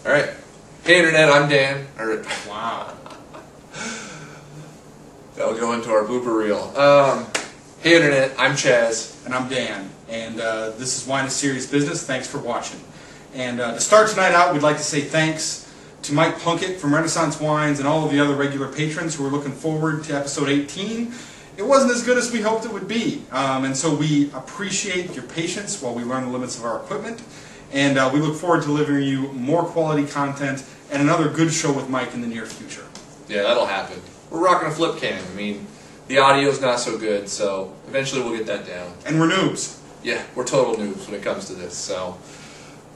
All right. Hey, Internet, I'm Dan. Wow. That'll go into our blooper reel. Hey, Internet, I'm Chaz. And I'm Dan. And this is Wine is Serious Business. Thanks for watching. And to start tonight out, we'd like to say thanks to Mike Plunkett from Renaissance Wines and all of the other regular patrons who are looking forward to episode 18. It wasn't as good as we hoped it would be. And so we appreciate your patience while we learn the limits of our equipment. And we look forward to delivering you more quality content and another good show with Mike in the near future. Yeah, that'll happen. We're rocking a flip cam. I mean, the audio's not so good, so eventually we'll get that down. And we're noobs. Yeah, we're total noobs when it comes to this. So,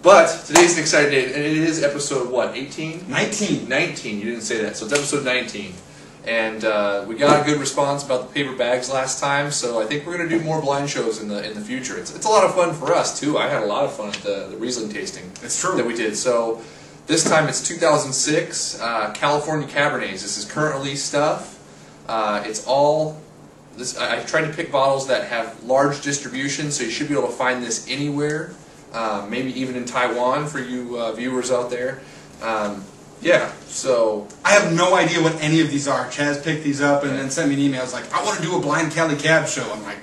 but today's an exciting day, and it is episode what? 18? 19. 19. You didn't say that, so it's episode 19. And we got a good response about the paper bags last time, so I think we're going to do more blind shows in the future. It's a lot of fun for us too. I had a lot of fun at the Riesling tasting. It's true that we did. So this time it's 2006 California Cabernets. This is currently stuff. It's all this. I tried to pick bottles that have large distribution, so you should be able to find this anywhere. Maybe even in Taiwan for you viewers out there. Yeah, so I have no idea what any of these are. Chaz picked these up and then sent me an email. I was like, I want to do a blind Cali Cab show. I'm like,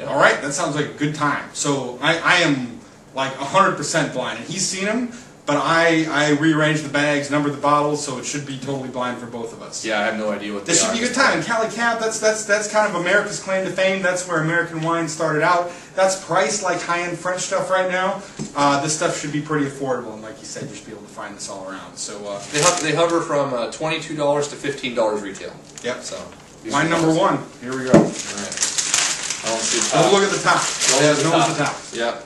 all right, that sounds like a good time. So I am like 100% blind. And he's seen them, but I rearranged the bags, numbered the bottles, so it should be totally blind for both of us. Yeah, I have no idea what they are. This should be a good time. And Cali Cab, that's kind of America's claim to fame. That's where American wine started out. That's priced like high-end French stuff right now. This stuff should be pretty affordable, and like you said, you should be able to find this all around. So they hover from $22 to $15 retail. Yep. So wine number one. Here we go. All right. I don't see the top. Oh, look at the top. There's the top. Yep.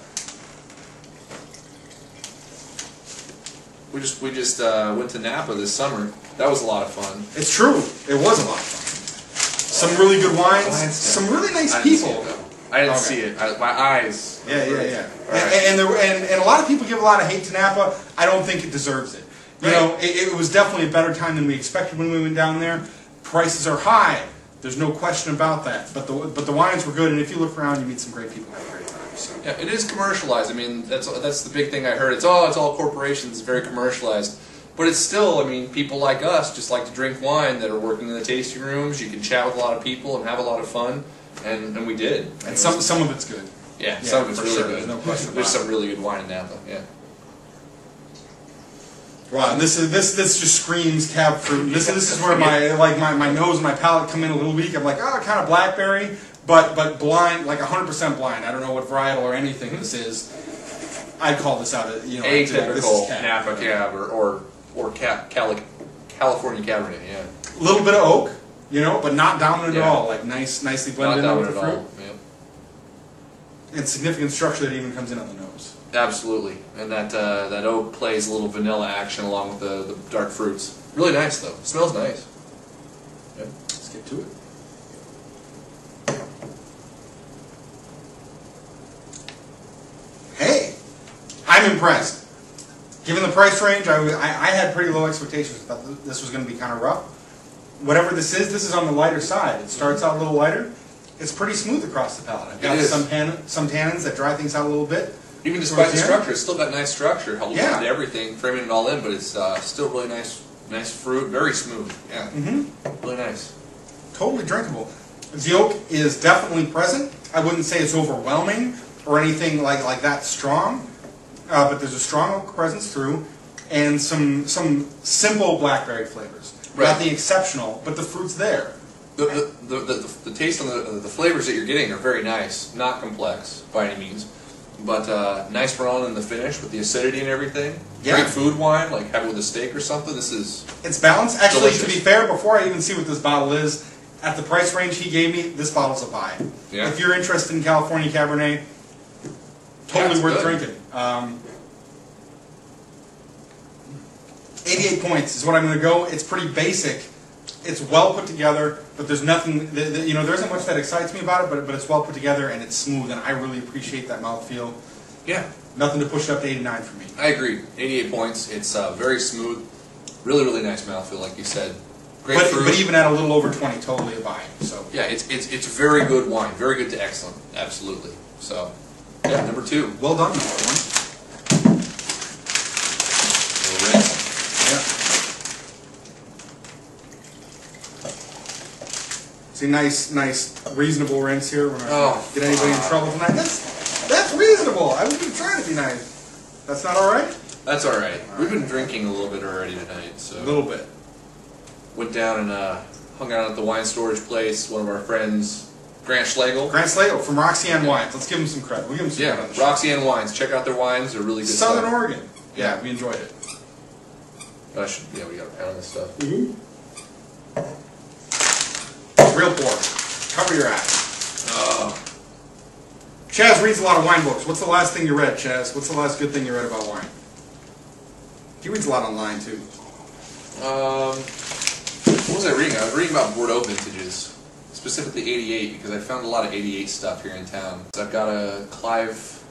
We just went to Napa this summer. That was a lot of fun. It's true. It was a lot of fun. Some really good wines. Some really nice people. I didn't see it. My eyes. Yeah. Right. And a lot of people give a lot of hate to Napa. I don't think it deserves it. You know, it was definitely a better time than we expected when we went down there. Prices are high. There's no question about that. But the wines were good, and if you look around, you meet some great people and have a great time. So. Yeah, it is commercialized. I mean, that's the big thing I heard. It's all corporations. It's very commercialized. But it's still, I mean, people like us just like to drink wine that are working in the tasting rooms. You can chat with a lot of people and have a lot of fun. And we did. And some of it's good. Yeah, some of it's really good. There's no question about There's some really good wine in Napa. Yeah. Wow, and this just screams cab fruit. This is where my nose and my palate come in a little weak. I'm like, oh, kind of blackberry, but blind, like 100% blind. I don't know what varietal or anything this is. I'd call this out. Atypical Napa Cab or California Cabernet. Yeah. A little bit of oak. But not dominant at all. Like nicely blended in with the fruit. And significant structure that even comes in on the nose. Absolutely, and that oak plays a little vanilla action along with the dark fruits. Really nice though. It smells nice. Yeah. Let's get to it. Hey, I'm impressed. Given the price range, I had pretty low expectations. Thought this was going to be kind of rough. Whatever this is on the lighter side. It starts out a little lighter. It's pretty smooth across the palate. I've got some tannins that dry things out a little bit. Even despite the structure, it's still got nice structure. Holding on to everything, framing it all in, but it's still really nice fruit, very smooth. Yeah, really nice. Totally drinkable. The oak is definitely present. I wouldn't say it's overwhelming or anything like that strong, but there's a strong oak presence through, and some simple blackberry flavors. Right. Not the exceptional, but the fruit's there. The taste on the flavors that you're getting are very nice, not complex by any means, but nice brown in the finish with the acidity and everything. Yeah. Great food wine, like have it with a steak or something. It's balanced. Actually, delicious. To be fair, before I even see what this bottle is, at the price range he gave me, this bottle's a buy. Yeah. If you're interested in California Cabernet, totally worth drinking. 88 points is what I'm going to go. It's pretty basic. It's well put together, but there's nothing, there isn't much that excites me about it, but it's well put together and it's smooth, and I really appreciate that mouthfeel. Yeah. Nothing to push it up to 89 for me. I agree. 88 points. It's very smooth. Really, really nice mouthfeel, like you said. Great fruit. But even at a little over 20, totally a buy. So. Yeah, it's very good wine. Very good to excellent. Absolutely. So, yeah, number 2. Well done, number 1. See, nice, reasonable rinse here. We're not Oh, get anybody in trouble tonight. That's reasonable. I was just trying to be nice. That's not all right? That's all right. We've been drinking a little bit already tonight, so. A little bit. Went down and hung out at the wine storage place. One of our friends, Grant Schlegel. Grant Schlegel from Roxanne Wines. Let's give him some credit. We'll give him some credit on the show. Roxanne Wines. Check out their wines. They're really good Southern stuff. Oregon. Yeah, we enjoyed it. We got a pound of stuff. Real pour. Cover your eyes. Chaz reads a lot of wine books. What's the last thing you read, Chaz? What's the last good thing you read about wine? He reads a lot online, too. What was I reading? I was reading about Bordeaux vintages, specifically 88, because I found a lot of 88 stuff here in town. I've got a Clive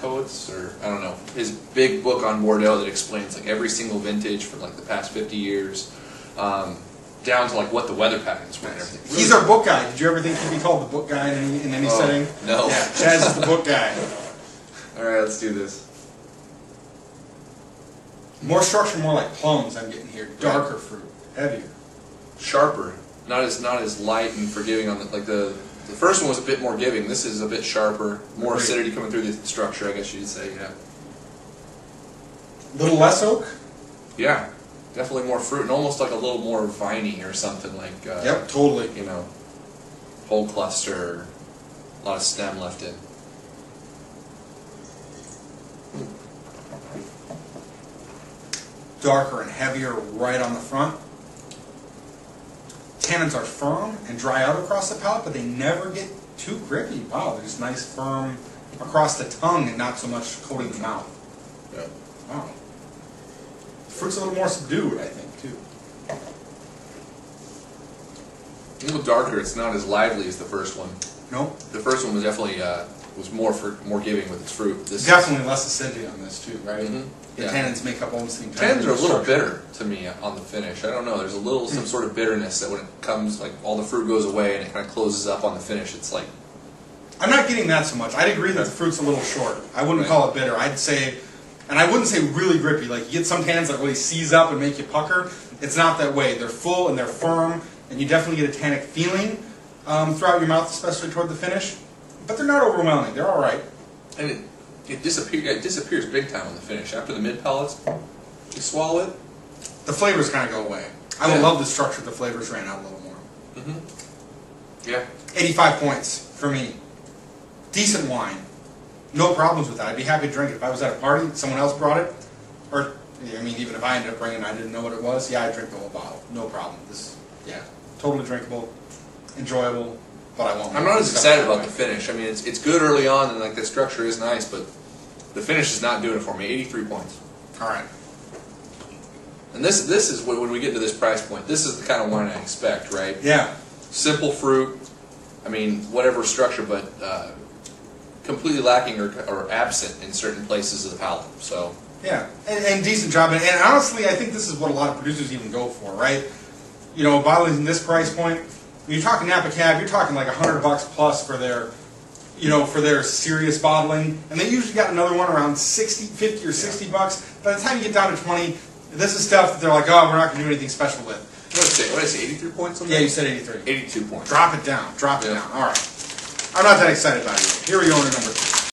Coates, or I don't know, his big book on Bordeaux that explains like every single vintage for like the past 50 years, down to like what the weather patterns were and everything. Really. He's our book guy. Did you ever think he'd be called the book guy in any setting? No. Yeah, Chaz is the book guy. All right, let's do this. More structure, more like plums. I'm getting here. Darker fruit, heavier, sharper. Not as light and forgiving on the first one was a bit more giving. This is a bit sharper, more acidity coming through the structure. I guess you'd say, yeah. Little less oak. Yeah, definitely more fruit and almost like a little more viney or something like. Yep, totally. You know, whole cluster, a lot of stem left in. Darker and heavier right on the front. Tannins are firm and dry out across the palate, but they never get too grippy. Wow, they're just nice, firm across the tongue and not so much coating the mouth. Yeah. Wow. The fruit's a little more subdued, I think, too. A little darker. It's not as lively as the first one. No? The first one was definitely was more giving with its fruit. This definitely less acidity on this, too, right? Mm-hmm. The tannins make up almost the entire tannins are a little structure. bitter to me on the finish. I don't know. There's a little some sort of bitterness that when it comes, like all the fruit goes away and it kind of closes up on the finish. It's like I'm not getting that so much. I'd agree that the fruit's a little short. I wouldn't call it bitter. I'd say, and I wouldn't say really grippy. Like you get some tannins that really seize up and make you pucker. It's not that way. They're full and they're firm, and you definitely get a tannic feeling throughout your mouth, especially toward the finish. But they're not overwhelming. They're all right. And it disappears big time on the finish. After the mid palates, you swallow it. The flavors kind of go away. I would love the structure if the flavors ran out a little more. Mm-hmm. Yeah. 85 points for me. Decent wine. No problems with that. I'd be happy to drink it. If I was at a party, someone else brought it, or, I mean, even if I ended up bringing it and I didn't know what it was, yeah, I'd drink the whole bottle. No problem. This, yeah, totally drinkable, enjoyable, but I won't. I'm not as excited about the finish. I mean, it's good early on, and like the structure is nice, but the finish is not doing it for me. 83 points. All right. And this is when we get to this price point. This is the kind of wine I expect, right? Yeah. Simple fruit. I mean, whatever structure, but completely lacking or absent in certain places of the palate. So. Yeah, and decent job. And honestly, I think this is what a lot of producers even go for, right? You know, bottling in this price point. When you're talking Napa Cab, you're talking like $100 plus for their, you know, for their serious bottling, and they usually got another one around 50 or 60 bucks. By the time you get down to 20, this is stuff that they're like, oh, we're not going to do anything special with. What did I say? 83 points on that? Yeah, you said 83. 82 points. Drop it down. Drop it down. All right. I'm not that excited about it. Here we go to number 2.